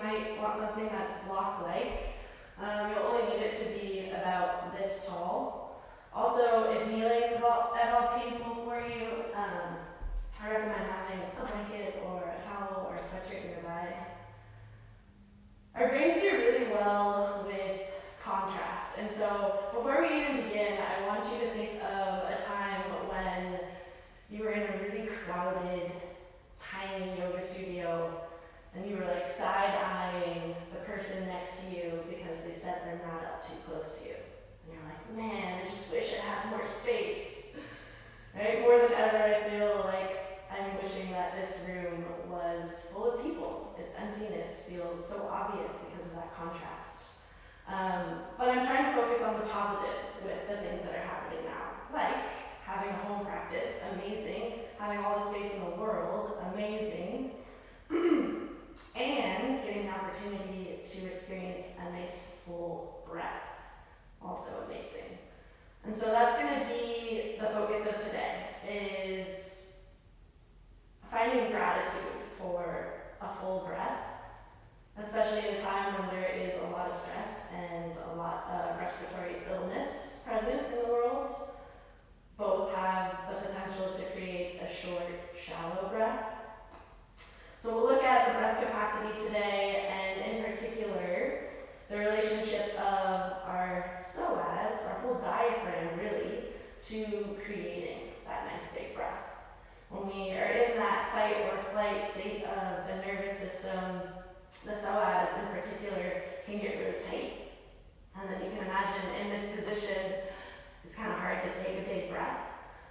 might want something that's block-like. You'll only need it to be about this tall. Also, if kneeling is at all painful for you, I recommend having a blanket or a towel or a sweatshirt nearby. Our brains do really well with contrast, and so before we even begin, I want you to think of a time when you were in a really crowded, tiny yoga studio, and you were like side-eyeing the person next to you because they set their mat up too close to you. And you're like, man, I just wish I had more space. Right? More than ever, I feel like I'm wishing that this room was full of people. Its emptiness feels so obvious because of that contrast. But I'm trying to focus on the positives with the things that are happening now, like having a home practice, amazing, having all the space in the world, amazing, and getting the opportunity to experience a nice full breath, also amazing. And so that's going to be the focus of today, is finding gratitude for a full breath, especially at a time when there is a lot of stress and a lot of respiratory illness present in the world. Both have the potential to create a short, shallow breath. So we'll look at the breath capacity today, and in particular, the relationship of our psoas, our whole diaphragm really, to creating that nice big breath. When we are in that fight or flight state of the nervous system, the psoas in particular can get really tight. And then you can imagine in this position, it's kind of hard to take a big breath.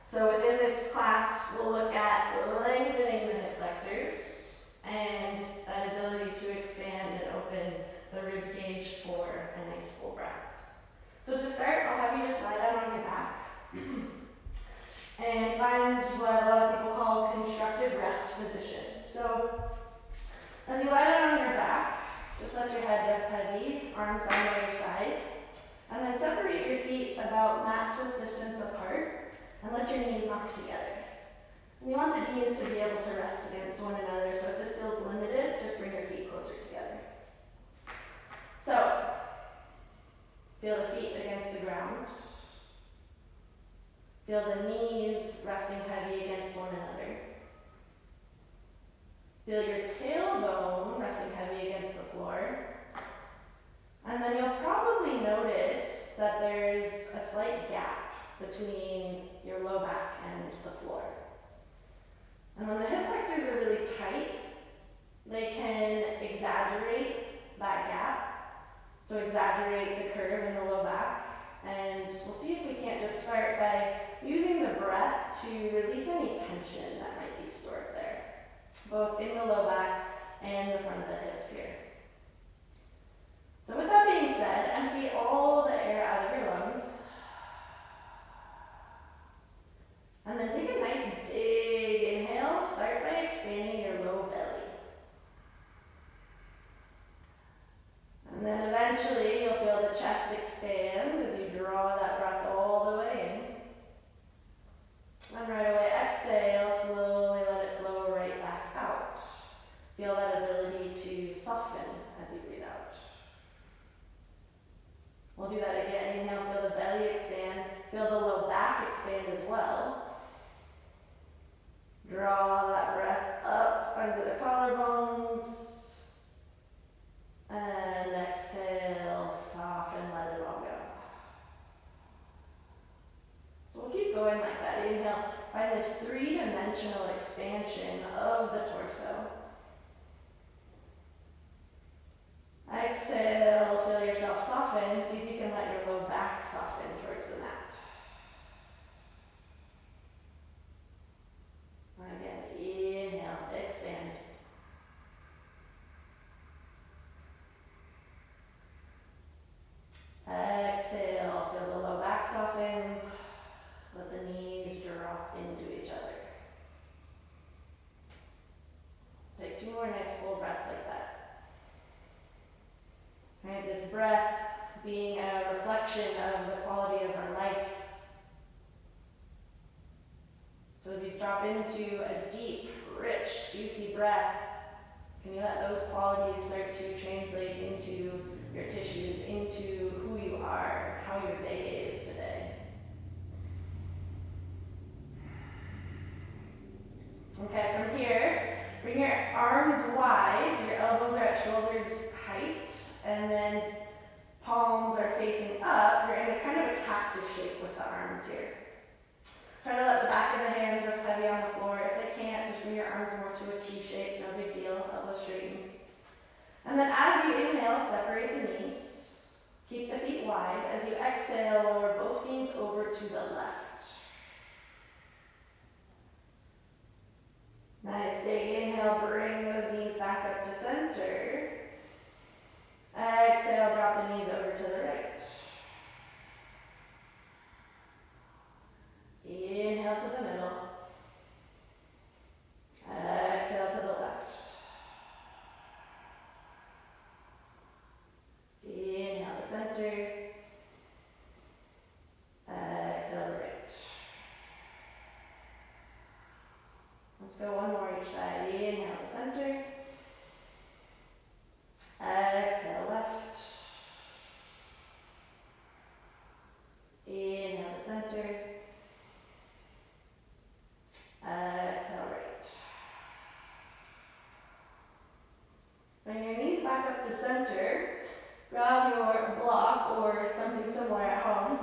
So within this class, we'll look at lengthening the hip flexors and that ability to expand and open the rib cage for a nice full breath. So to start, I'll have you just lie down on your back and find what a lot of people call constructive rest position. So as you lie down on your back, just let your head rest heavy, arms down by your sides, and then separate your feet about mat's width distance apart, and let your knees knock together. And you want the knees to be able to rest against one another, so if this feels limited, just bring your feet closer together. So, feel the feet against the ground. Feel the knees resting heavy against one another. Feel your tailbone resting heavy against the floor. And then you'll probably notice that there's a slight gap between your low back and the floor. And when the hip flexors are really tight, they can exaggerate that gap. So exaggerate the curve in the low back. And we'll see if we can't just start by using the breath to release any tension that might be stored there, both in the low back and the front of the hips here. So with that being said, empty all the air out of your lungs. And then take a nice big inhale. Start by expanding your low belly. And then eventually you'll feel the chest expand as you draw that breath all the way in. And right away exhale, slowly let it flow right back out. Feel that ability to soften as you breathe out. We'll do that again. Inhale, feel the belly expand. Feel the low back expand as well. Draw that breath up under the collarbones. And exhale, soften, let it all go. So we'll keep going like that. Inhale, find this three-dimensional expansion of the torso. Exhale, feel yourself soften. See if you can let your low back soften towards the mat. Again, inhale, expand. Exhale, feel the low back soften. Let the knees drop into each other. Take two more nice full breaths like that. Right, this breath being a reflection of the quality of our life. So as you drop into a deep, rich, juicy breath, Can you let those qualities start to translate into your tissues, into who you are, how your day is today? Okay, from here, bring your arms wide, so your elbows are at shoulders height, and then palms are facing up. You're in a kind of a cactus shape with the arms here. Try to let the back of the hands rest heavy on the floor. If they can't, just bring your arms more to a T shape, no big deal, elbows straighten. And then as you inhale, separate the knees. Keep the feet wide. As you exhale, lower both knees over to the left. Nice, big inhale, bring those knees back up to center. Exhale, drop the knees over to the right. Inhale to the middle. Exhale to the left. Inhale to center. Exhale to right. Let's go one more each side. Inhale to center. Exhale left. Inhale to center. Exhale right. Bring your knees back up to center. Grab your block or something similar at home.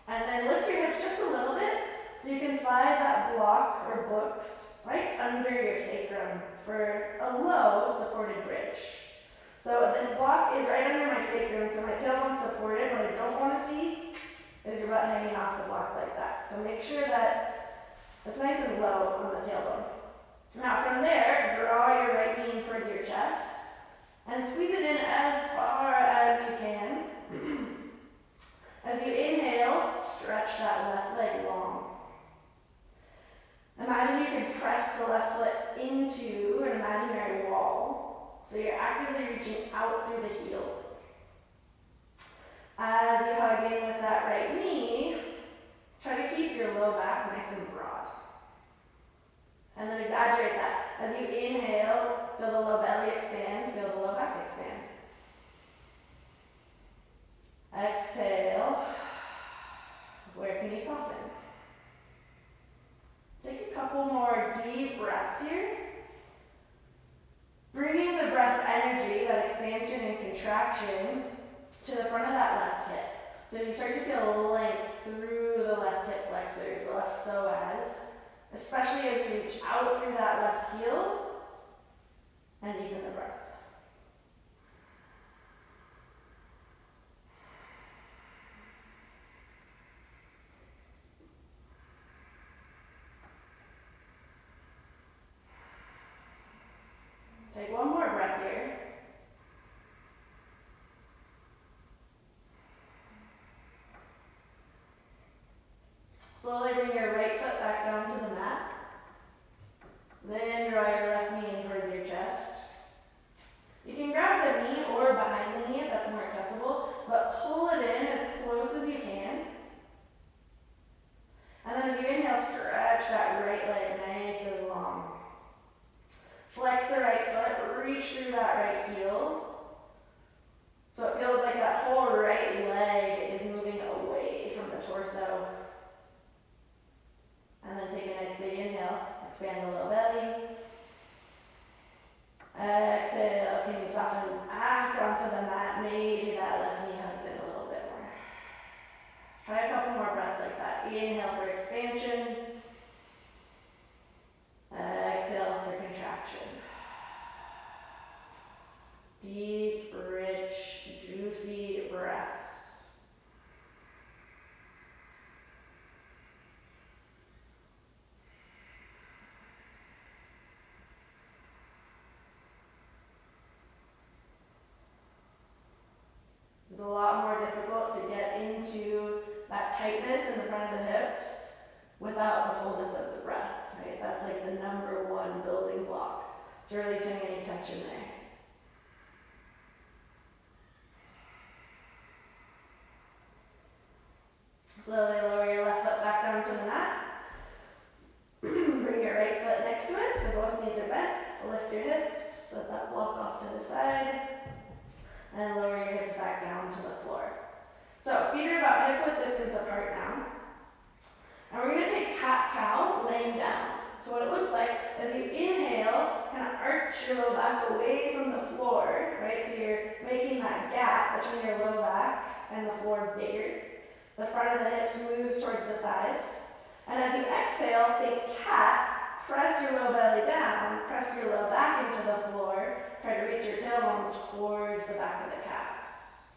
And then lift your hips just a little bit so you can slide that block or books right under your sacrum for a low supported bridge. So this block is right under my sacrum, so my tailbone's supported. What I don't want to see is your butt hanging off the block like that. So make sure that it's nice and low on the tailbone. Now from there, draw your right knee in towards your chest and squeeze it in as far as you can. As you inhale, stretch that left leg long. Imagine you could press the left foot into an imaginary wall. So you're actively reaching out through the heel. As you hug in with that right knee, try to keep your low back nice and broad. And then exaggerate that. As you inhale, feel the low belly expand, feel the low back expand. Exhale. Where can you soften? Take a couple more deep breaths here. Bringing the breath's energy, that expansion and contraction, to the front of that left hip. So you start to feel length through the left hip flexors, the left psoas, especially as you reach out through that left heel and deepen the breath. Take one more breath here. Slowly bring your right foot back down to the mat. Then draw your left knee in towards your chest. You can grab the knee or behind the knee if that's more accessible, but pull it in as close as you can. And then as you inhale, stretch that right leg nice and long. Flex the right foot, reach through that right heel. So it feels like that whole right leg is moving away from the torso. And then take a nice big inhale, expand the low belly. Exhale, can you soften back onto the mat? Maybe that left knee hugs in a little bit more. Try a couple more breaths like that. Inhale for expansion. Exhale for contraction. Deep, rich, juicy breaths. It's a lot more difficult to get into that tightness in the front of the hips without the fullness of the breath, right? That's like the number one building block to releasing any tension there. Slowly lower your left foot back down to the mat. Bring your right foot next to it, so both knees are bent. lift your hips, set that block off to the side, and lower your hips back down to the floor. So feet are about hip width distance apart now. And we're going to take cat-cow laying down. So what it looks like is you inhale, kind of arch your low back away from the floor, right? So you're making that gap between your low back and the floor bigger. The front of the hips moves towards the thighs. And as you exhale, think cat, press your low belly down, press your low back into the floor, try to reach your tailbone towards the back of the calves.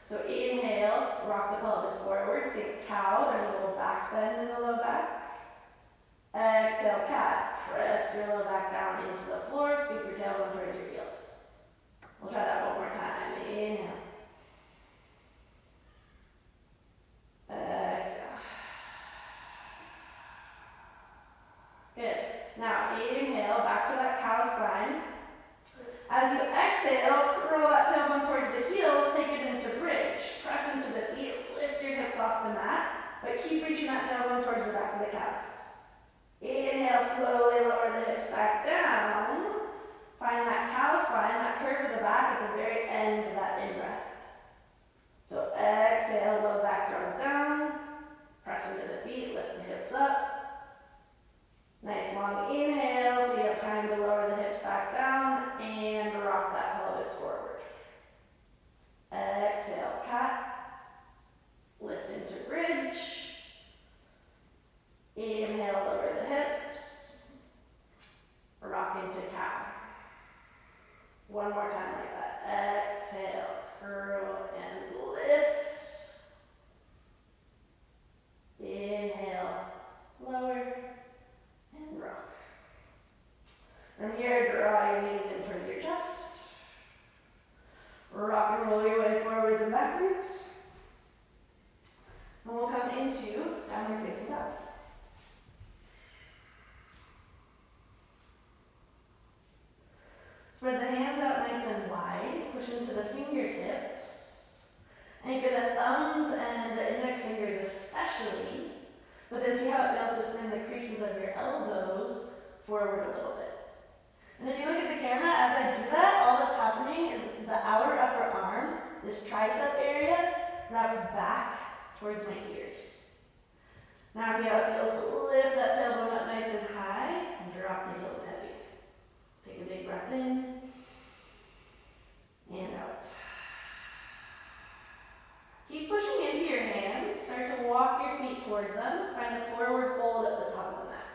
So inhale, rock the pelvis forward, think cow, there's a little back bend in the low back. Exhale, cat, press your low back down into the floor, scoop your tailbone towards your heels. We'll try that one more time. Inhale. Exhale. Good. Now inhale, back to that cow spine. As you exhale, curl that tailbone towards the heels, take it into bridge. Press into the feet, lift your hips off the mat, but keep reaching that tailbone towards the back of the calves. Inhale, slowly lower the hips back down. Find that cow spine, that curve of the back at the very end of that in-breath. So exhale, low back draws down. Press into the feet, lift the hips up. Nice long inhale, so you have time to lower the hips back down and rock that pelvis forward. Exhale, cat. Lift into bridge. Inhale, lower the hips. Rock into cow. One more time like that. Exhale, curl and lift. Inhale, lower and rock. From here, draw your knees in towards your chest. Rock and roll your way forwards and backwards. And we'll come into downward facing dog. Spread the hands out nice and wide, push into the fingertips. Anchor the thumbs and the index fingers especially, but then see how it feels to send the creases of your elbows forward a little bit. And if you look at the camera, as I do that, all that's happening is the outer upper arm, this tricep area, wraps back towards my ears. Now see how it feels to lift that tailbone up nice and high and drop the heels heavy. Take a big breath in and out. Keep pushing into your hands. Start to walk your feet towards them. Find a forward fold at the top of the mat.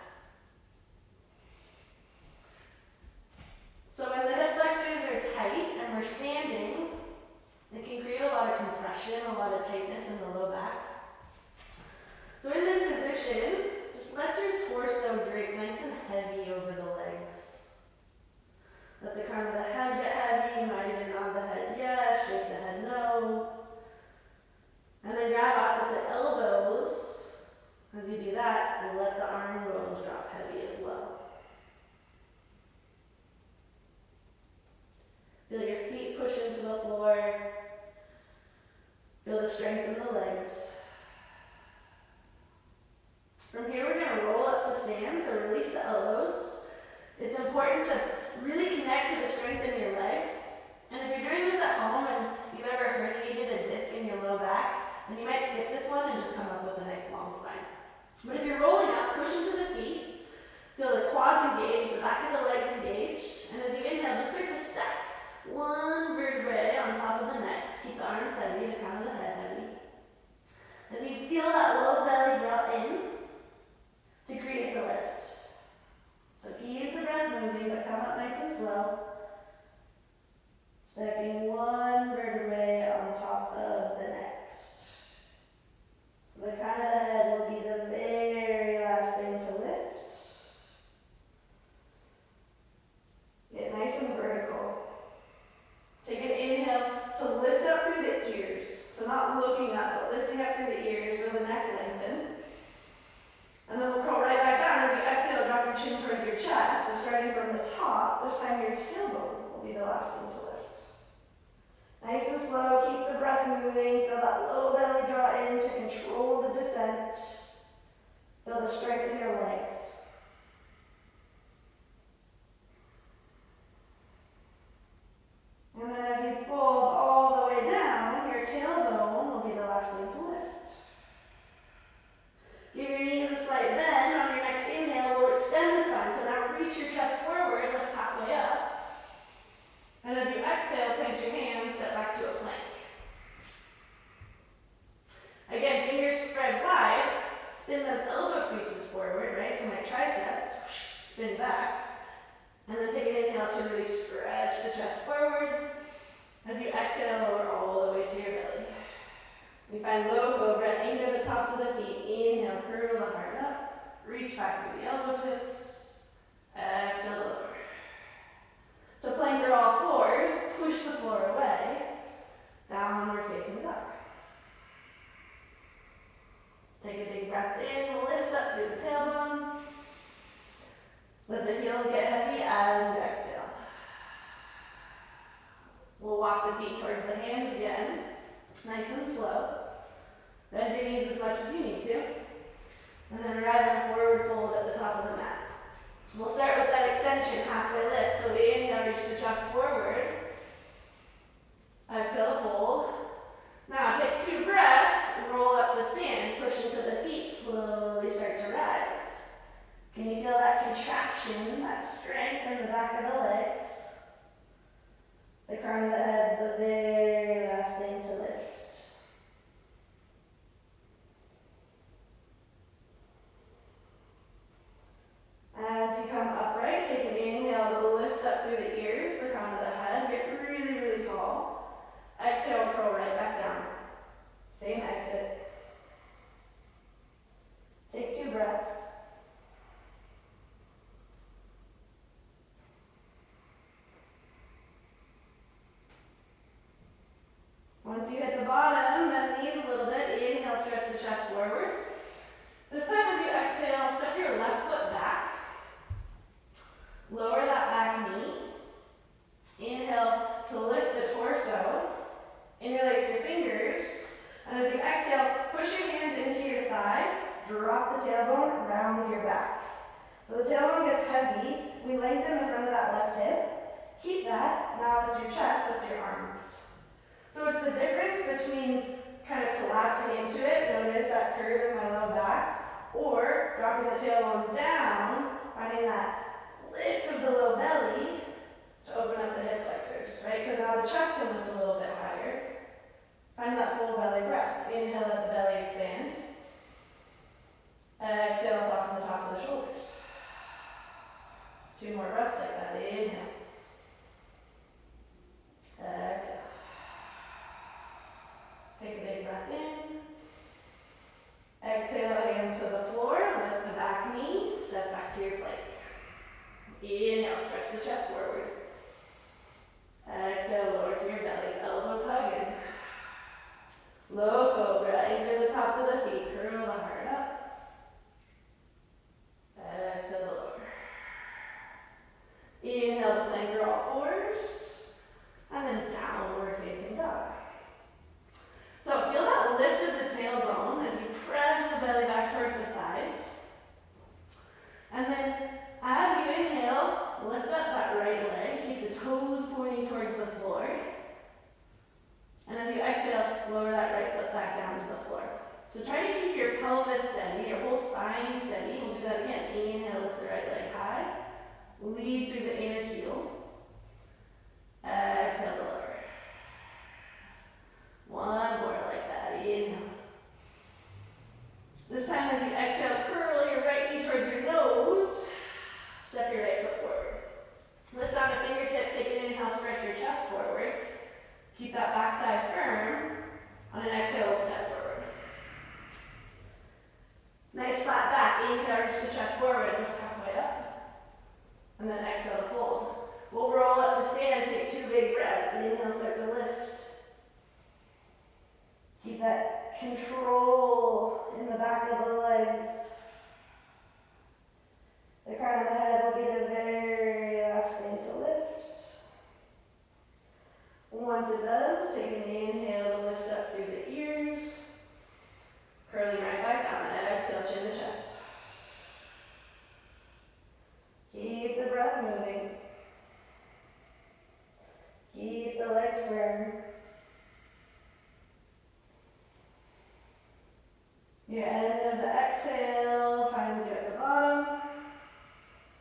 So when the hip flexors are tight and we're standing, it can create a lot of compression, a lot of tightness in the low back. So in this position, just let your torso drape nice and heavy over the legs. Let the crown of the head get heavy. You might even nod the head yes, shake the head no. And then grab opposite elbows. As you do that, and let the arm rolls drop heavy as well. Feel your feet push into the floor. Feel the strength in the legs. From here, we're going to roll up to stand, so release the elbows. It's important to really connect to the strength in your legs. And if you're doing this at home and you've ever herniated a disc in your low back, then you might skip this one and just come up with a nice long spine. But if you're rolling up, push into the feet. Feel the quads engaged, the back of the legs engaged. And as you inhale, just start to stack one vertebrae on top of the next. Keep the arms heavy, the crown of the head heavy. As you feel that low belly draw in to create the lift. So keep the breath moving, but come up nice and slow. Stacking one vertebrae on top of the next. The crown of the head will be the very last thing to lift. Get nice and vertical. Take an inhale to lift up through the ears. So not looking up, but lifting up through the ears, feel the neck lengthen. And then we'll curl right back down. As you exhale, drop your chin towards your chest. So starting from the top, this time your tailbone will be the last thing to lift. Nice and slow, keep the breath moving. Feel that low belly draw in to control the descent. Feel the strength in your legs. exhale, plant your hands, step back to a plank. Again, fingers spread wide, spin those elbow creases forward, right? So my triceps, spin back. And then take an inhale to really stretch the chest forward. As you exhale, lower all the way to your belly. We find low cobra, anchor the tops of the feet. Inhale, curl the heart up. Reach back through the elbow tips. Exhale, lower. To plank or all fours, push the floor away. Downward facing dog. Take a big breath in, lift up through the tailbone. Let the heels get heavy as you exhale. We'll walk the feet towards the hands again, nice and slow. Bend your knees as much as you need to. And then arrive in a forward fold at the top of the mat. We'll start with that extension, halfway lift. So we inhale, reach the chest forward. Exhale, fold. Now take 2 breaths, roll up to stand, push into the feet, slowly start to rise. Can you feel that contraction, that strength in the back of the legs? The crown of the head's the very last thing to lift. As you come upright, take an inhale to lift up through the ears, the crown of the head, get really, really tall. Exhale, curl right back down. Same exit. Take 2 breaths. Once you hit the bottom, bend the knees a little bit. Inhale, stretch the chest forward. This time as you exhale, step your left foot back. Lower that back knee. Inhale to lift the torso. Interlace your fingers. And as you exhale, push your hands into your thigh. Drop the tailbone around your back. So the tailbone gets heavy. We lengthen the front of that left hip. Keep that. Now lift your chest, lift your arms. So it's the difference between kind of collapsing into it, notice that curve in my low back, or dropping the tailbone down, finding that lift of the low belly to open up the hip flexors, right? Because now the chest can lift a little bit higher. Find that full belly breath. Inhale, let the belly expand. Exhale, soften the tops of the shoulders. 2 more breaths like that. Inhale. Exhale. Take a big breath in. Exhale, hands to the floor. Lift the back knee. Step back to your plank. Inhale, stretch the chest forward. Exhale, lower to your belly. Elbows hugging. Low cobra. Anchor the tops of the feet. Curl the heart up. Exhale, lower. Inhale to plank or all fours. And then downward facing dog. So feel that lift of the tailbone as you press the belly back towards the thighs. And then as you inhale, lift up that right leg. Keep the toes pointing towards the floor. And as you exhale, lower that right foot back down to the floor. So try to keep your pelvis steady, your whole spine steady. We'll do that again. Inhale, lift the right leg high. Lead through the inner heel. Exhale, lower. 1 more like that. Inhale. This time as you exhale, curl your right knee towards your nose. Step your right foot forward. Lift on the fingertips. Take an inhale, stretch your chest forward. Keep that back thigh firm. On an exhale, we'll step forward. Nice flat back. Inhale, reach the chest forward. Lift halfway up. And then exhale to fold. We'll roll up to stand. Take 2 big breaths. Inhale, start to lift. Keep that control in the back of the legs. The crown of the head will be the very last thing to lift. Once it does, take an inhale to lift up through the ears. Curling right back down. Exhale, chin to chest. Keep the breath moving. Keep the legs firm. Your end of the exhale finds you at the bottom.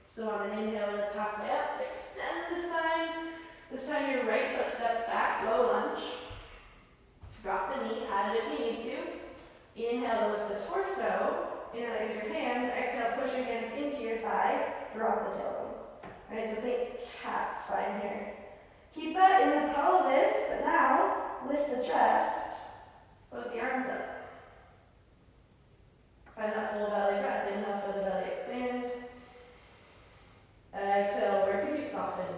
So on an inhale, lift halfway up, extend the spine. This time you're your right foot steps back, low lunge. Drop the knee, pat it if you need to. Inhale to lift the torso, interlace your hands, exhale, push your hands into your thigh, drop the tailbone. Alright, so think cat spine here. Keep that in the pelvis, but now lift the chest, float the arms up. Find that full belly breath. Inhale, feel the belly expand. Exhale, where can you soften?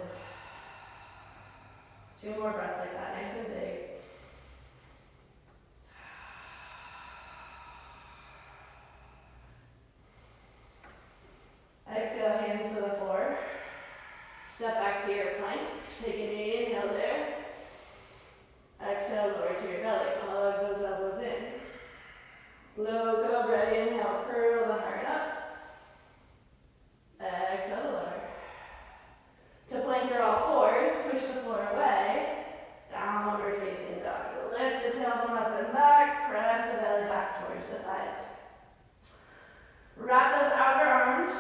2 more breaths like that, nice and big. Exhale, hands to the floor. Step back to your plank. Take an inhale there. Exhale, lower to your belly. Hug those elbows in. Low cobra, inhale, curl the heart up. Exhale, lower. To plank or all fours, push the floor away. Downward facing dog. Lift the tailbone up and back. Press the belly back towards the thighs. Wrap those outer arms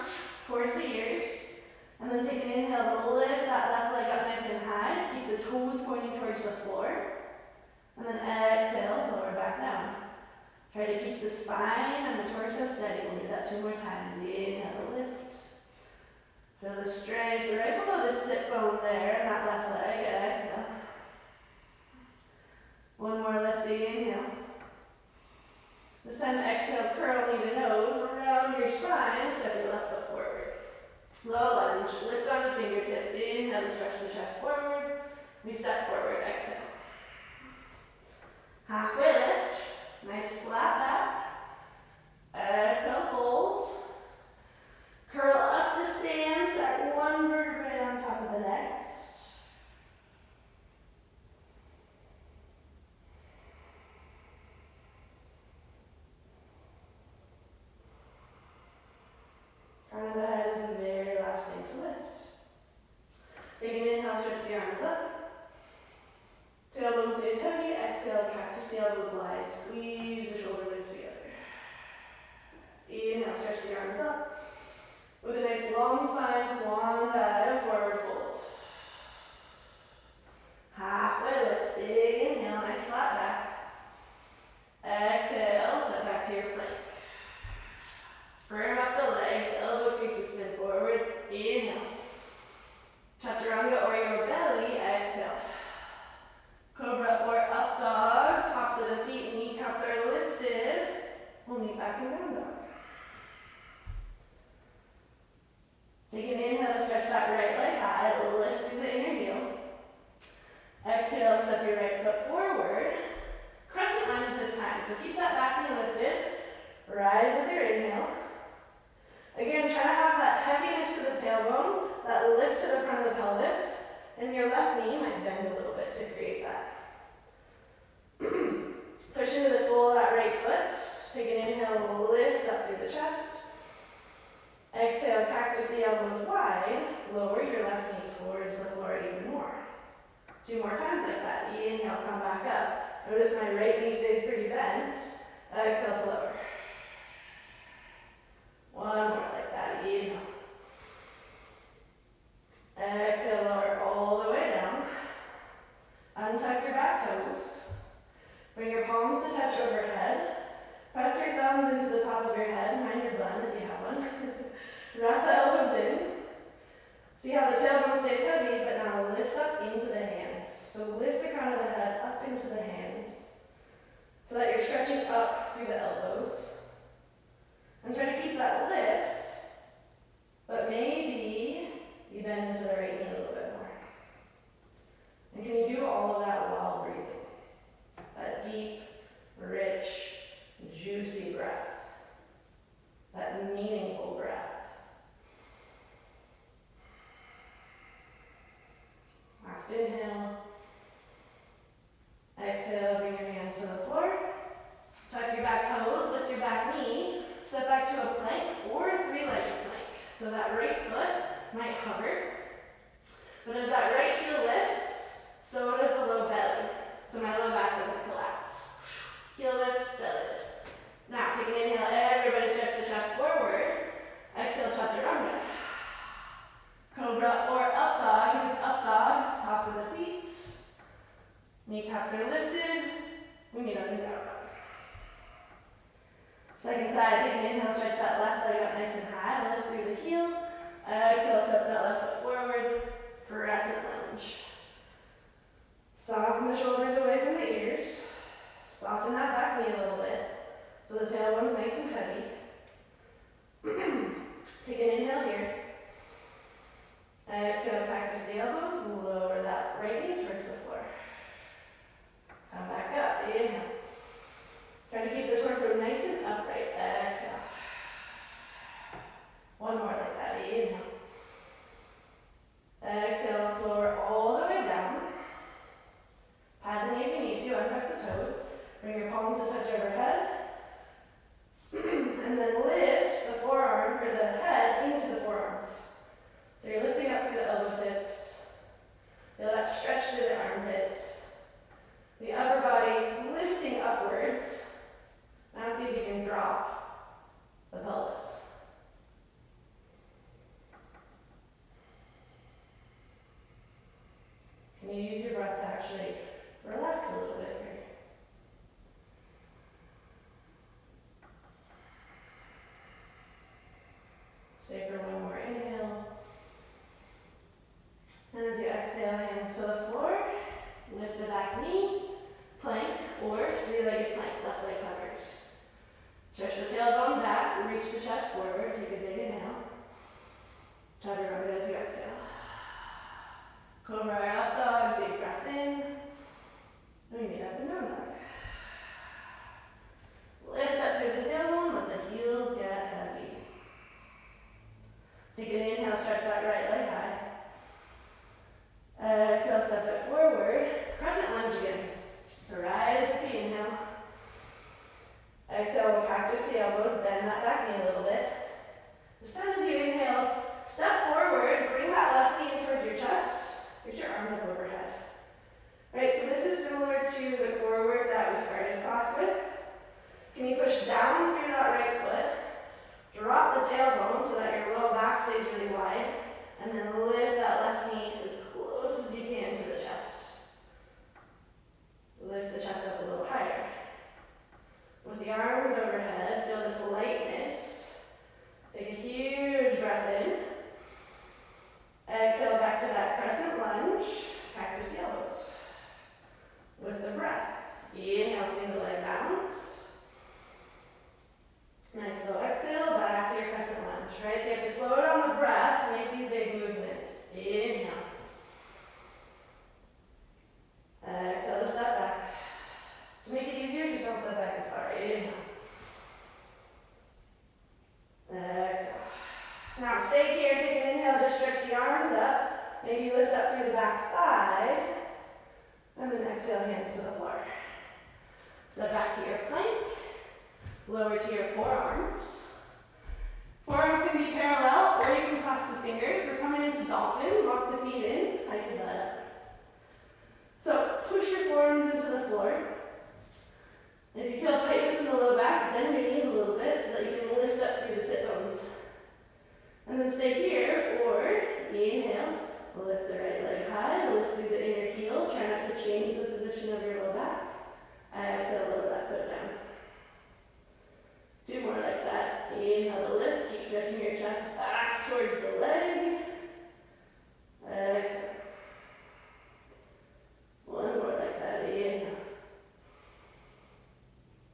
towards the ears. And then take an inhale to lift that left leg up nice and high. Keep the toes pointing towards the floor. And then exhale, lower back down. Try to keep the spine and the torso steady. We'll do that 2 more times. Inhale to lift. Feel the strength right below the sit bone there, and that left leg. Exhale. 1 more lifting, inhale. This time exhale, curl knee to nose, around your spine, step your left foot forward. Low lunge, lift on the fingertips. Inhale to stretch the chest forward. We step forward, exhale. Halfway lift, nice flat back. Exhale, fold. Curl up to stand, stack 1 vertebrae on top of the next. Crown of the head is the very last thing to lift. Take an inhale, stretch the arms up. Tailbone stays heavy. Exhale, cactus the elbows wide. Squeeze the shoulder blades together. Inhale, stretch the arms up. With a nice long spine, swan dive, forward fold. Halfway lift, big inhale, nice flat back. Exhale, step back to your plank. Firm up the legs, elbow creases spin forward. Inhale. Chaturanga or your belly, exhale. Cobra or up dog, tops of the feet, kneecaps are lifted. We'll meet back in down dog. Take an inhale to stretch that right leg high, lift through the inner heel. Exhale, step your right foot forward. Crescent lunge this time, so keep that back knee lifted. Rise with your inhale. Again, try to have that heaviness to the tailbone, that lift to the front of the pelvis, and your left knee might bend a little bit to create that. Push into the sole of that right foot. Take an inhale, lift up through the chest. Exhale, cactus the elbows wide. Lower your left knee towards the floor even more. 2 more times like that. Inhale, come back up. Notice my right knee stays pretty bent. Exhale to lower. 1 more like that. Inhale. Exhale, lower all the way down. Untuck your back toes. Bring your palms to touch overhead. Press your thumbs into the top of your head. Mind your bun if you have one. Wrap the elbows in. See how the tailbone stays heavy, but now lift up into the hands. So lift the crown of the head up into the hands so that you're stretching up through the elbows. And try to keep that lift, but maybe you bend into the right knee a little bit more. And can you do all of that while breathing? That deep, rich, juicy breath. That meaningful breath. Last inhale. Exhale, bring your hands to the floor. Tuck your back toes, lift your back knee. Step back to a plank or a 3-legged plank. So that right foot might hover. But as that right heel lifts, so does the low belly. So my low back doesn't collapse. Heel lifts, belly lifts. Now, take an inhale, everybody stretch the chest forward. Kneecaps are lifted. We meet up and down. Second side, take an inhale, stretch that left leg up nice and high, lift through the heel. Exhale, step that left foot forward, crescent lunge. Soften the shoulders away from the ears. Soften that back knee a little bit, so the tailbone's nice and heavy. Take an inhale here. Exhale, cactus the elbows, lower that right knee towards the floor. Come back up, inhale. Try to keep the torso nice and upright. Exhale. One more like that. Inhale. Exhale, lower all the way down. Pad the knee if you need to, untuck the toes. Bring your palms to touch overhead. And then lift the forearm, or the head, into the forearms. So you're lifting up through the elbow tips. Feel that stretch through the armpits. The upper body lifting upwards. Now see if you can drop the pelvis. Can you use your breath to actually relax a little bit here? Stay for one more inhale. And as you exhale, hands to the floor, lift the back knee, plank, or three-legged plank, left leg hovers. Stretch the tailbone back, reach the chest forward, take a big inhale. Chaturanga as you exhale. Cobra or up dog, big breath in. And we meet up in down dog. Lift up through the tailbone, let the heels get heavy. Take an inhale, stretch that right leg high. Exhale, step it forward. Crescent lunge again. So rise with the inhale. Exhale, we'll cactus the elbows, bend that back knee a little bit. This time as you inhale, step forward, bring that left knee towards your chest, reach your arms up overhead. Right, so this is similar to the core work that we started class with. Can you push down through that right foot, drop the tailbone so that your low back stays really wide, and then lift that left knee as close as you can to the chest. Lift the chest up a little higher. With the arms overhead, feel this lightness. Take a huge breath in. Exhale back to that crescent lunge. Cactus the elbows. With the breath. Inhale, single leg bounce. Nice slow exhale, back to your crescent lunge. Right, so you have to slow down the breath to make these big movements. Inhale. Exhale to step back. To make it easier, just don't step back as far. Inhale. Exhale. Now stay here, take an inhale, just stretch the arms up. Maybe lift up through the back thigh. And then exhale, hands to the floor. Step back to your plank. Lower to your forearms. Forearms can be parallel, or you can clasp the fingers. We're coming into dolphin. Walk the feet in, hike your butt up. So push your forearms into the floor. And if you feel tightness in the low back, bend your knees a little bit so that you can lift up through the sit bones. And then stay here, or inhale, lift the right leg high, lift through the inner heel. Try not to change the position of your low back. Exhale, lower that foot down. Two more like that. Inhale to lift, keep stretching your chest back towards the leg. Exhale. One more like that. Inhale.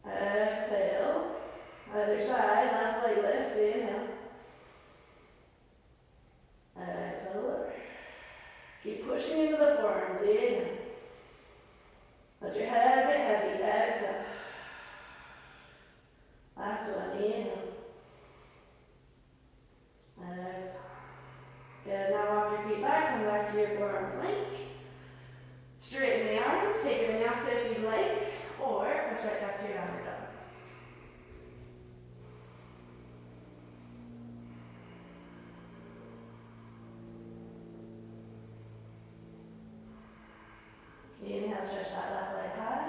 Exhale. Other side, left leg lifts. Inhale. Exhale, lower. Keep pushing into the forearms. Inhale. Let your head get heavy. Exhale. Last one. Inhale. Exhale. Good. Now walk your feet back. Come back to your forearm plank. Straighten the arms. Take a vinyasa if you'd like, or press right back to your downward dog. Inhale, stretch that left leg high.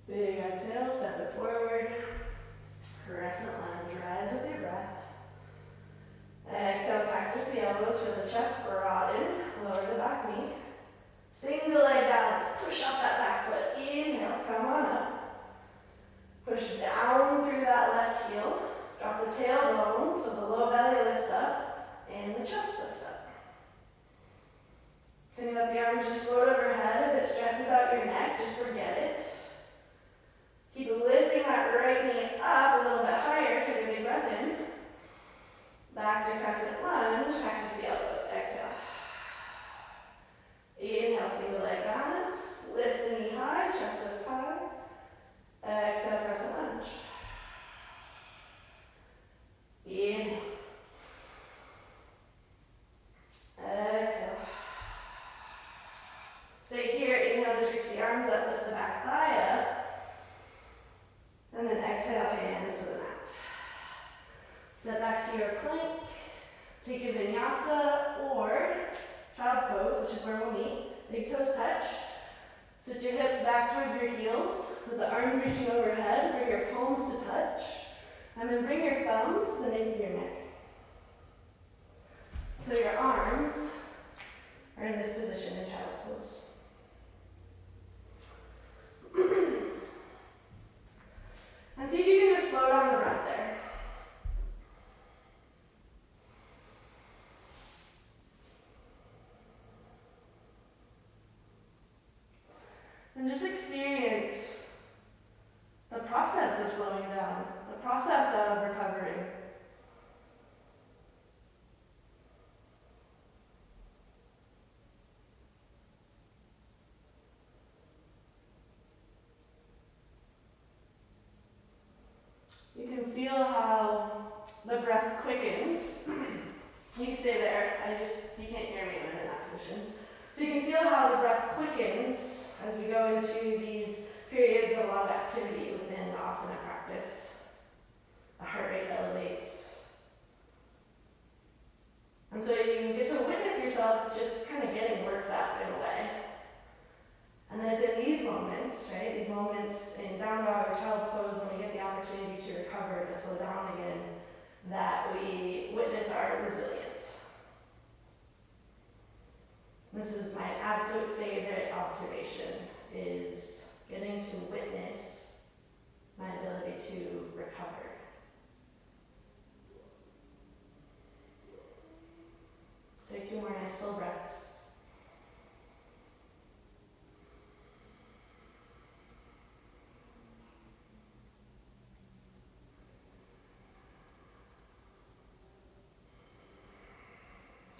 Big exhale, step it forward. Crescent lunge, rise with your breath. Exhale, cactus the elbows, feel the chest broaden, lower the back knee. Single leg down the chest lifts up. Can you let the arms just float overhead? If it stresses out your neck, just forget it. Keep lifting that right knee up a little bit higher. Take a big breath in. Back to crescent lunge. Cactus the elbows. Exhale. Inhale, single leg balance. Lift the knee high, chest lifts high. Exhale, crescent lunge. Inhale. Exhale. Stay here. Inhale, just reach the arms up, lift the back thigh up. And then exhale, hands to the mat. Step back to your plank. Take your vinyasa or child's pose, which is where we'll meet. Big toes touch. Sit your hips back towards your heels with the arms reaching overhead. Bring your palms to touch. And then bring your thumbs to the nape of your neck. So your arms are in this position in child's pose. And see if you can just slow down the breath there. And just experience the process of slowing down, the process of recovering. You can feel how the breath quickens. You stay there. You can't hear me when I'm in that position. So you can feel how the breath quickens as we go into these periods of a lot of activity within the asana practice. The heart rate elevates. And so you get to witness yourself just kind of getting worked up in a way. And then it's in these moments, right? These moments in down dog or child's pose when we get the opportunity to recover, to slow down again, that we witness our resilience. This is my absolute favorite observation, is getting to witness my ability to recover. Take 2 more nice slow breaths.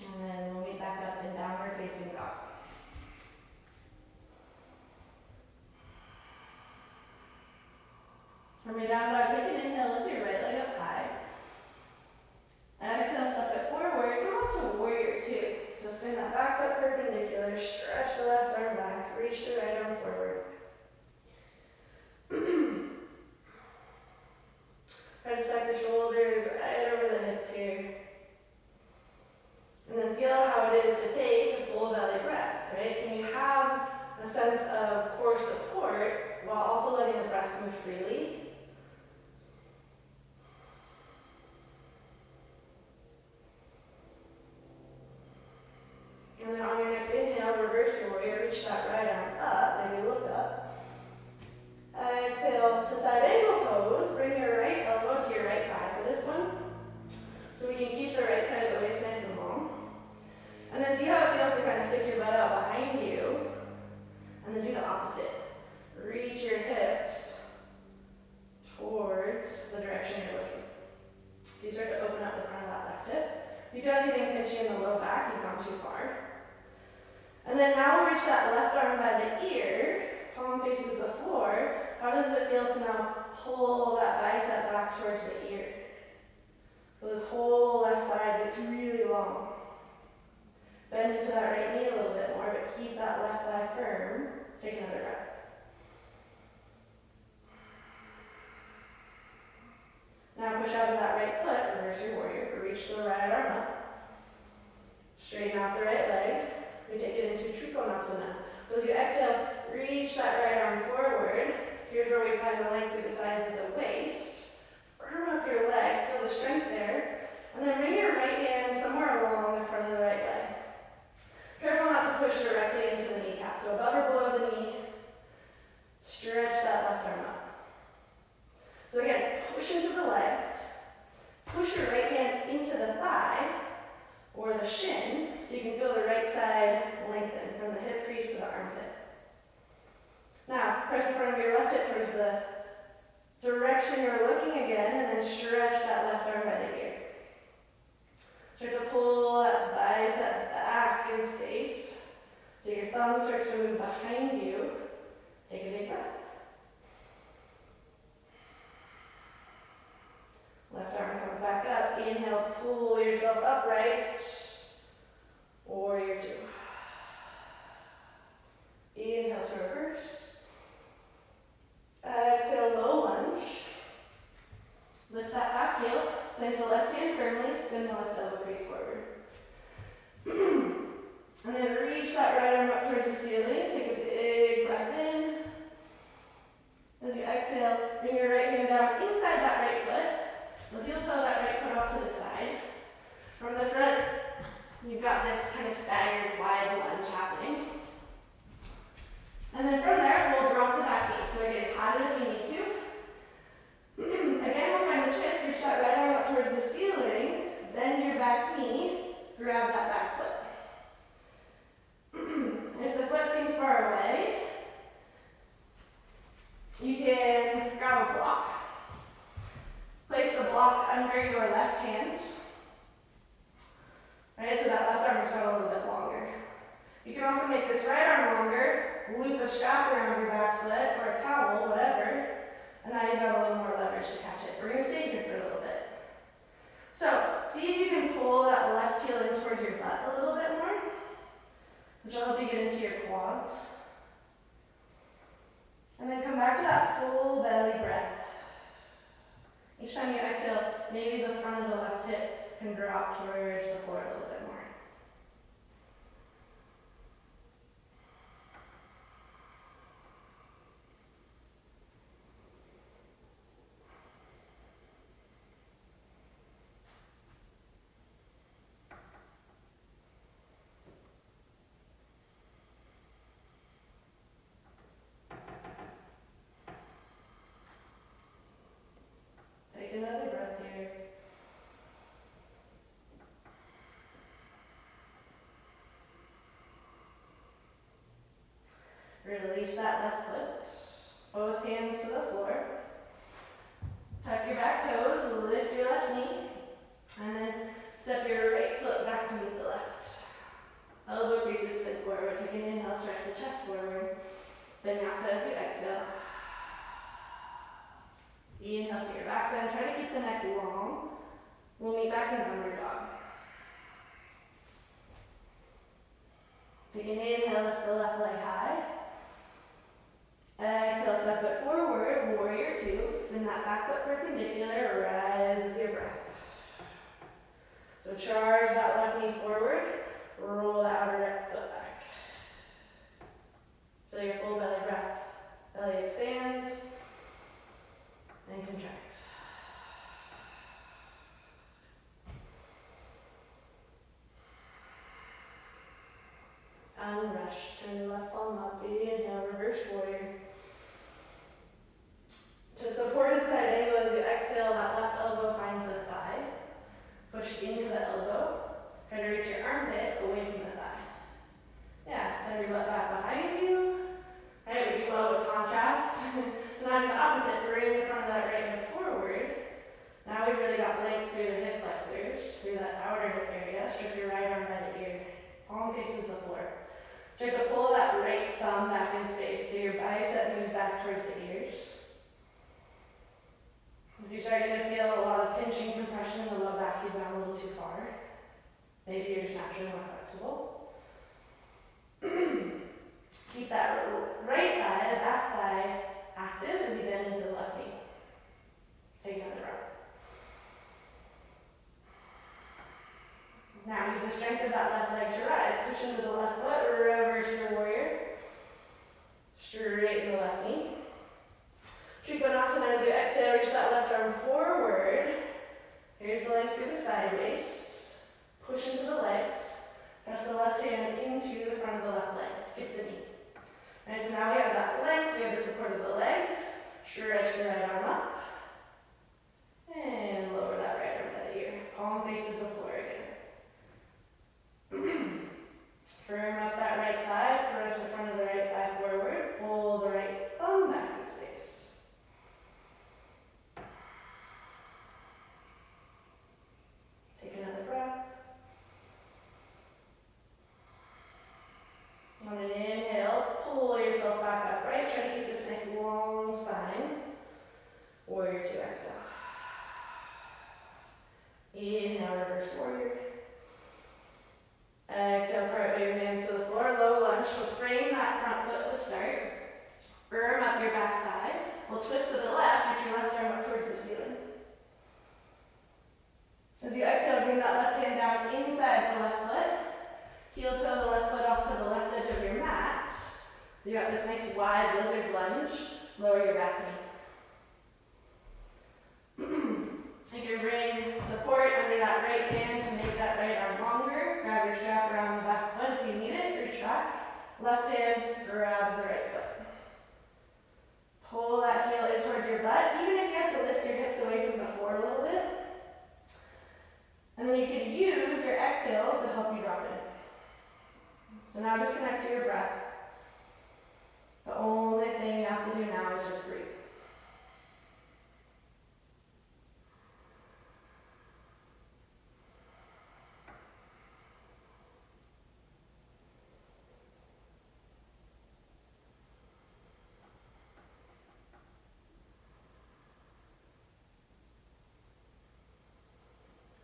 And then we'll meet back up in downward facing dog. From your down dog, take an inhale, lift your right leg up high. Exhale, step it forward, come up to warrior 2. So spin that back foot perpendicular, stretch the left arm back, reach the right arm forward. Try to stack the shoulders right over the hips here. And then feel how it is to take a full belly breath, right? Can you have a sense of core support while also letting the breath move freely? And then on your next inhale, reverse your warrior, reach that right arm up, maybe look up. Exhale to side angle pose, bring your right elbow to your right thigh for this one. So we can keep the right side of the waist nice and long. And then see how it feels to kind of stick your butt out behind you. And then do the opposite. Reach your hips towards the direction you're looking. So you start to open up the front of that left hip. If you feel anything pinch you in the low back, you've gone too far. And then now we'll reach that left arm by the ear. Palm faces the floor. How does it feel to now pull that bicep back towards the ear? So this whole left side gets really long. Bend into that right knee a little bit more, but keep that left thigh firm. Take another breath. Now push out of that right foot, reverse your warrior. Reach the right arm up. Straighten out the right leg. We take it into Trikonasana. So as you exhale, reach that right arm forward. Here's where we find the length through the sides of the waist. Firm up your legs, feel the strength there. And then bring your right hand somewhere along the front of the right leg. Careful not to push directly into the kneecap. So above or below the knee, stretch that left arm up. So again, push into the legs. Push your right hand into the thigh or front of your left hip towards the direction you're looking again, and then stretch that left arm by the ear. Start to pull that bicep back in space. So your thumb starts to move behind you. Take a big breath. Left arm comes back up. Inhale, pull yourself upright. Warrior two. Inhale to reverse. Exhale, low lunge. Lift that back heel. Plant the left hand firmly. Spin the left elbow crease forward. And then reach that right arm up towards the ceiling. Take a big breath in. As you exhale, bring your right hand down inside that right foot. So heel toe that right foot off to the side. From the front, you've got this kind of staggered wide lunge happening. And then from there, we'll drop the back knee. So again, pat it if you need to. Again, we'll find the twist. Reach that right arm up towards the ceiling. Bend your back knee. Grab that back foot. And if the foot seems far away, you can grab a block. Place the block under your left hand. Right, so that left arm is got a little bit longer. You can also make this right arm longer, loop a strap around your back foot or a towel, whatever, and now you've got a little more leverage to catch it. We're going to stay here for a little bit. So, see if you can pull that left heel in towards your butt a little bit more, which will help you get into your quads. And then come back to that full belly breath. Each time you exhale, maybe the front of the left hip can drop towards the floor a little bit more. Take another breath here. Release that left foot. Both hands to the floor. Tuck your back toes, lift your left knee, and then step your right foot back to meet the left. Elbow creases spin forward. Take an inhale, stretch the chest forward. Vinyasa as you exhale. Inhale to your back bend. Try to keep the neck long. We'll meet back in downward dog. Take an inhale, lift the left leg high. Exhale, step it forward, warrior two. Spin that back foot perpendicular, rise with your breath. So charge that left knee forward, roll the outer right foot back. Feel your full belly breath. Belly expands and contracts. Unrush, turn the left palm up, inhale, reverse warrior. To supported side angle as you exhale, that left elbow finds the thigh. Push into the elbow. Try to reach your armpit away from the thigh. Yeah, send your butt back behind you. Right, we do well with contrast. So now do the opposite, bring the front of that right hip forward. Now we've really got length through the hip flexors, through that outer hip area. Stretch your right arm by the ear. Palm faces the floor. Start to pull that right thumb back in space so your bicep moves back towards the ears. If you're starting to feel a lot of pinching compression in the low back, you've gone a little too far. Maybe you're just naturally more flexible. Keep that right thigh, back thigh, active as you bend into the left knee. Take another breath. Now use the strength of that left leg to rise. Push into the left foot, reverse your warrior. Straighten the left knee. Trikonasana as you exhale, reach that left arm forward. Here's the length through the side waist. Push into the legs. Press the left hand into the front of the left leg. Skip the knee. Alright, so now we have that length, we have the support of the legs. Stretch the right arm up. And lower that right arm by the ear. Palm faces the floor again. Firm up that right thigh, press the front of the right thigh forward, pull the right thumb back yourself back up, right? Try to keep this nice long spine. Warrior 2, exhale. Inhale, reverse warrior. Exhale, cartwheel your hands to the floor, low lunge. So frame that front foot to start. Firm up your back thigh. We'll twist to the left, reach your left arm up towards the ceiling. As you exhale, bring that left hand down inside the left foot. Heel toe the left foot off to the left edge of your mat. You got this nice wide lizard lunge. Lower your back knee. You can bring support under that right hand to make that right arm longer. Grab your strap around the back foot if you need it. Reach back. Left hand grabs the right foot. Pull that heel in towards your butt, even if you have to lift your hips away from the floor a little bit. And then you can use your exhales to help you drop in. So now just connect to your breath. The only thing you have to do now is just breathe.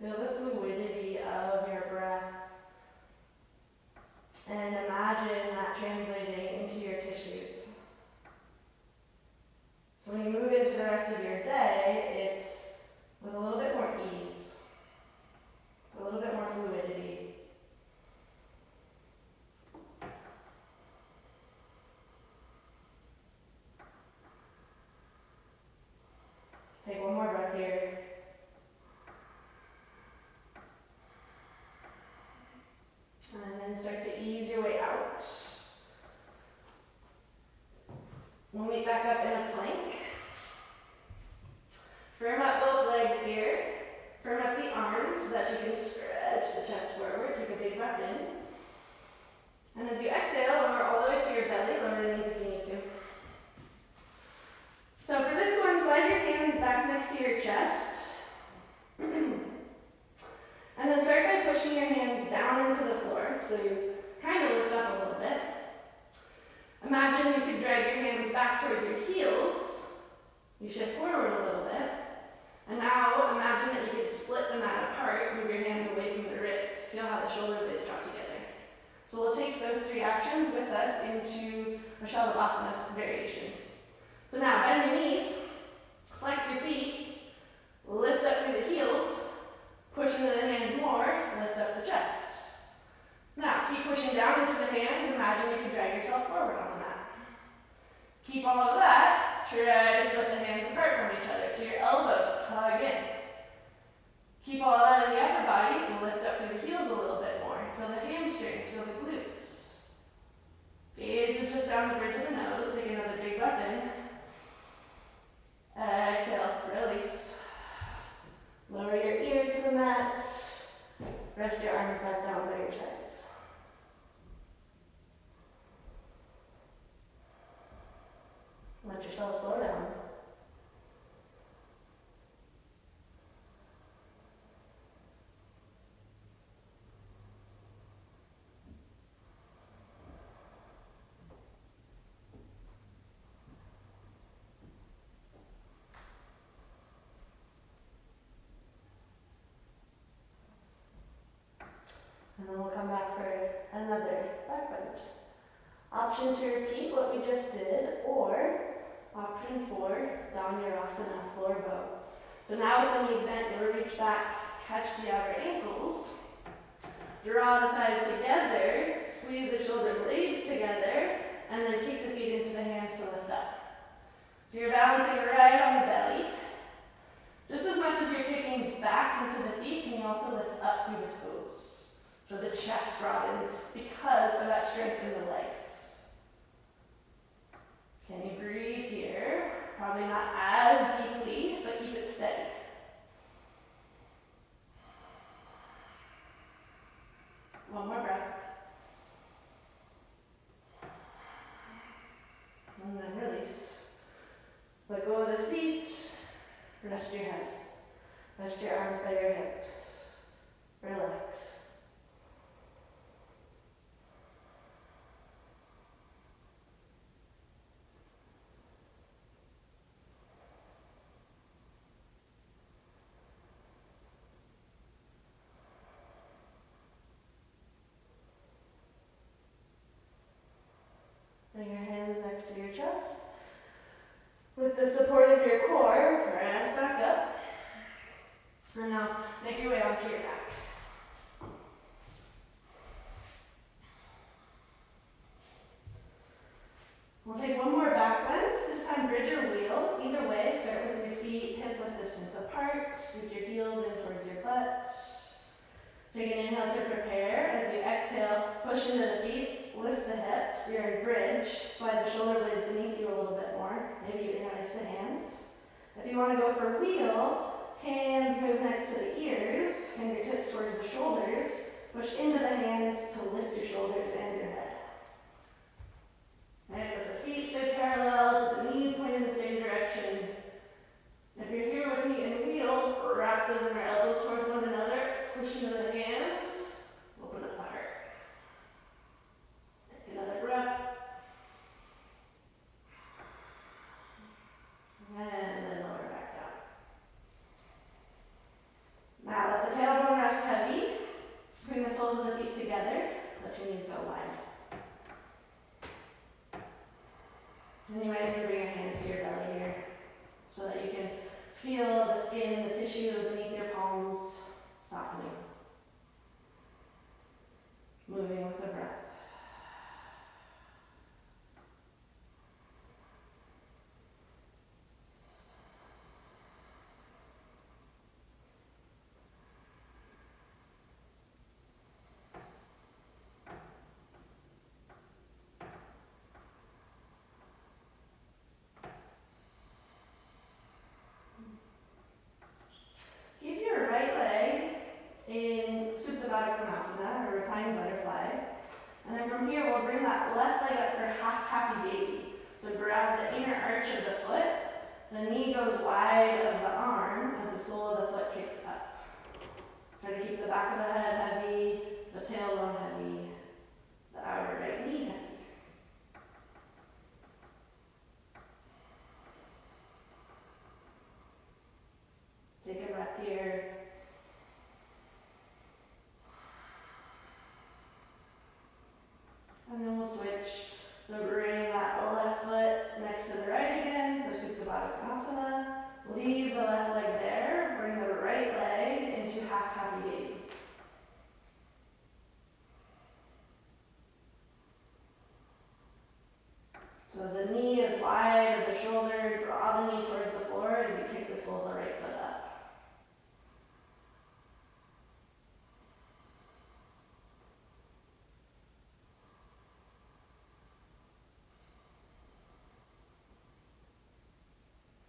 Feel the fluidity of your breath and imagine that translating into your tissues. So when you move into the rest of your day, it's with a little bit more ease, a little bit more fluidity. Take one more breath here. And then start to ease your way out. We'll meet back up in a plank. Firm up both legs here. Firm up the arms so that you can stretch the chest forward. Take a big breath in. And as you exhale, lower all the way to your belly. Lower the knees if you need to. So for this one, slide your hands back next to your chest. And then start by pushing your hands down into the floor, so you kind of lift up a little bit. Imagine you could drag your hands back towards your heels. You shift forward a little bit. And now imagine that you could split the mat apart, move your hands away from the ribs. Feel how the shoulder blades drop together. So we'll take those 3 actions with us into a Shalabhasana variation. So now bend your knees, flex your feet, lift up through the heels. Push into the hands more, lift up the chest. Now, keep pushing down into the hands. Imagine you can drag yourself forward on the mat. Keep all of that. Try to split the hands apart from each other. So your elbows hug in. Keep all of that in the upper body. Lift up through the heels a little bit more. Feel the hamstrings, feel the glutes. Gaze is just down the bridge of the nose. Take another big breath in. Exhale, release. Lower your ear to the mat. Rest your arms back down by your sides. Let yourself slow down. And then we'll come back for another back bend. Option to repeat what we just did, or option 4, Dhanurasana, floor bow. So now with the knees bent, you'll reach back, catch the outer ankles, draw the thighs together, squeeze the shoulder blades together, and then kick the feet into the hands to lift up. So you're balancing right on the belly. Just as much as you're kicking back into the feet, can you also lift up through the toes? So the chest broadens because of that strength in the legs. Can you breathe here? Probably not as deeply, but keep it steady. One more breath. And then release. Let go of the feet. Rest your head. Rest your arms by your hips. Relax. the support of your core, press back up. And now make your way onto your back. We'll take one more back bend. This time bridge or wheel. Either way, start with your feet hip width distance apart. Scoot your heels in towards your butt. Take an inhale to prepare. As you exhale, push into the feet, lift the hips. You're in bridge. Slide the shoulder blades beneath you a little bit more. Maybe you interlace the hands. If you want to go for wheel, hands move next to the ears, fingertips towards the shoulders. Push into the hands to lift your shoulders and your head. Right, but the feet stay parallel, so the knees point in the same direction. If you're here with me in wheel, wrap those inner elbows towards one another, push into the hands, open up the heart. Take another breath. And then lower back down. Now let the tailbone rest heavy. Bring the soles of the feet together. Let your knees go wide. And you might even bring your hands to your belly here so that you can feel the skin, the tissue beneath your palms softening. Moving with the breath. Keep your right leg in diaphragmatic or reclining butterfly. And then from here, we'll bring that left leg up for half happy baby. So grab the inner arch of the foot. The knee goes wide of the arm as the sole of the foot kicks up. Try to keep the back of the head heavy, the tailbone heavy, the outer right knee heavy. Take a breath here. And then we'll switch. So bring that left foot next to the right again for Supta Baddha Konasana. Leave the left leg there. Bring the right leg into half happy baby. So the knee is wide of the shoulder. Draw the knee towards the floor as you kick the sole of the right foot up.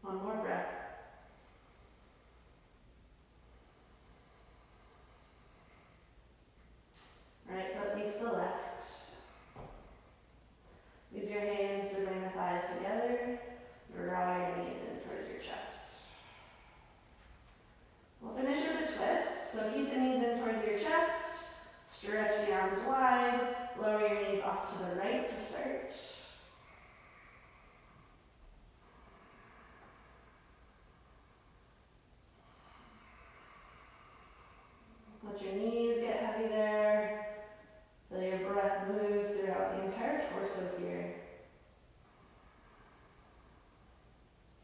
One more breath. Right foot meets the left. Use your hands to bring the thighs together. Draw your knees in towards your chest. We'll finish with a twist. So keep the knees in towards your chest. Stretch the arms wide. Lower your knees off to the right to start. Let your knees get heavy there. Feel your breath move throughout the entire torso here.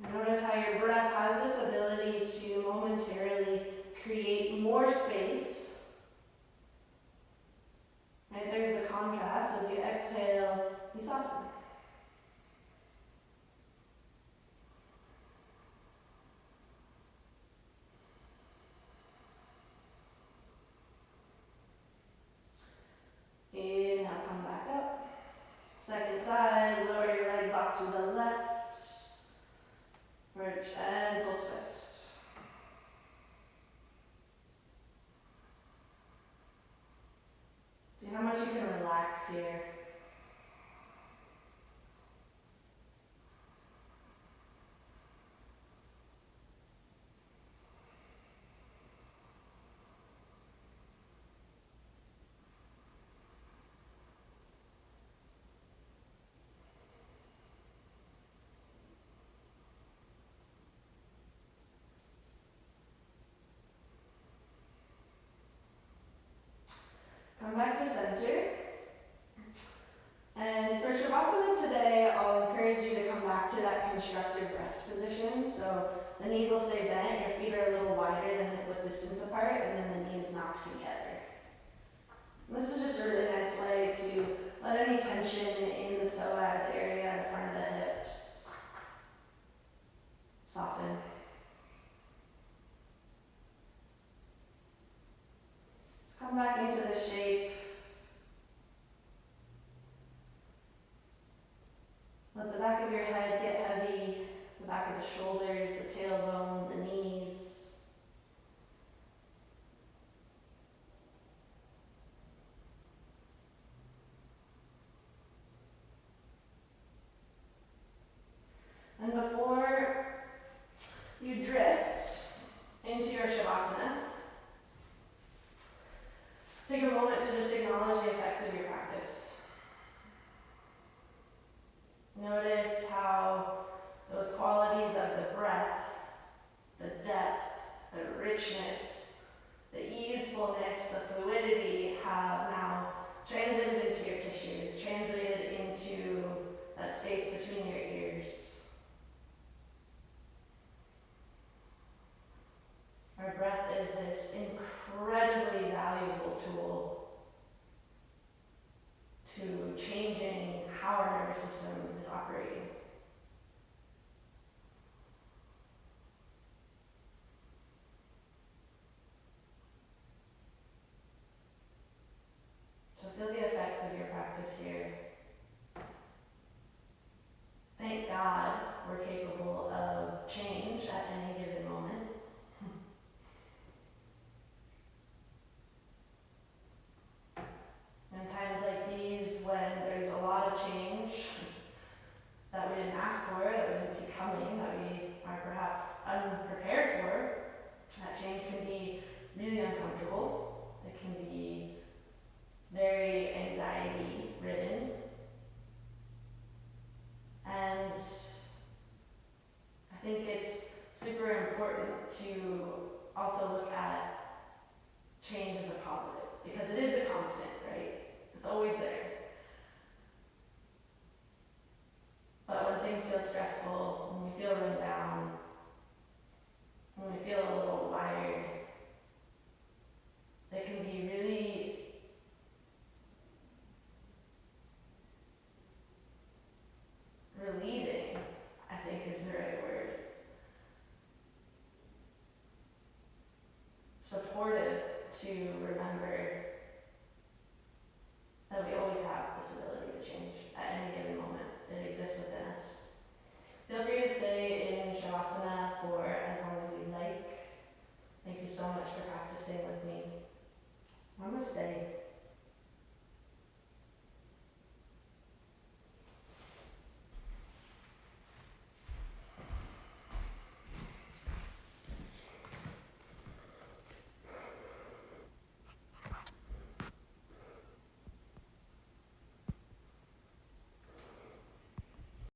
And notice how your breath has this ability to momentarily create more space. Right, there's the contrast. As you exhale, you soften. Inhale, come back up. Second side, lower your legs off to the left. For a gentle twist. See how much you can relax here. I'll encourage you to come back to that constructive rest position. So the knees will stay bent, your feet are a little wider than hip distance apart, and then the knees knock together. And this is just a really nice way to let any tension in the psoas area, the front of the hips, soften. Come back into the shape. Let the back of your head get heavy, the back of the shoulders, the tailbone, the knees. And before you drift into your shavasana, take a moment to just acknowledge the effects of your practice. Notice how those qualities of the breath, the depth, the richness, the easefulness, the fluidity have now translated into your tissues, translated into that space between your ears. Our breath is this incredibly valuable tool to changing how our nervous system is operating. So feel the effects of your practice here. Thank God we're capable of change at any given moment. In times like these, when there's a lot of change that we didn't ask for, that we didn't see coming, that we are perhaps unprepared for, that change can be really uncomfortable. It can be very anxiety-ridden. And I think it's super important to also look at change as a positive, because it is a constant, right? It's always there. But when things feel stressful, when we feel run down, when we feel a little wired, it can be really relieving, I think is the right word. Supportive to remember that we always have this ability to change at any given moment. It exists within us. Feel free to stay in Shavasana for as long as you'd like. Thank you so much for practicing with me. Namaste.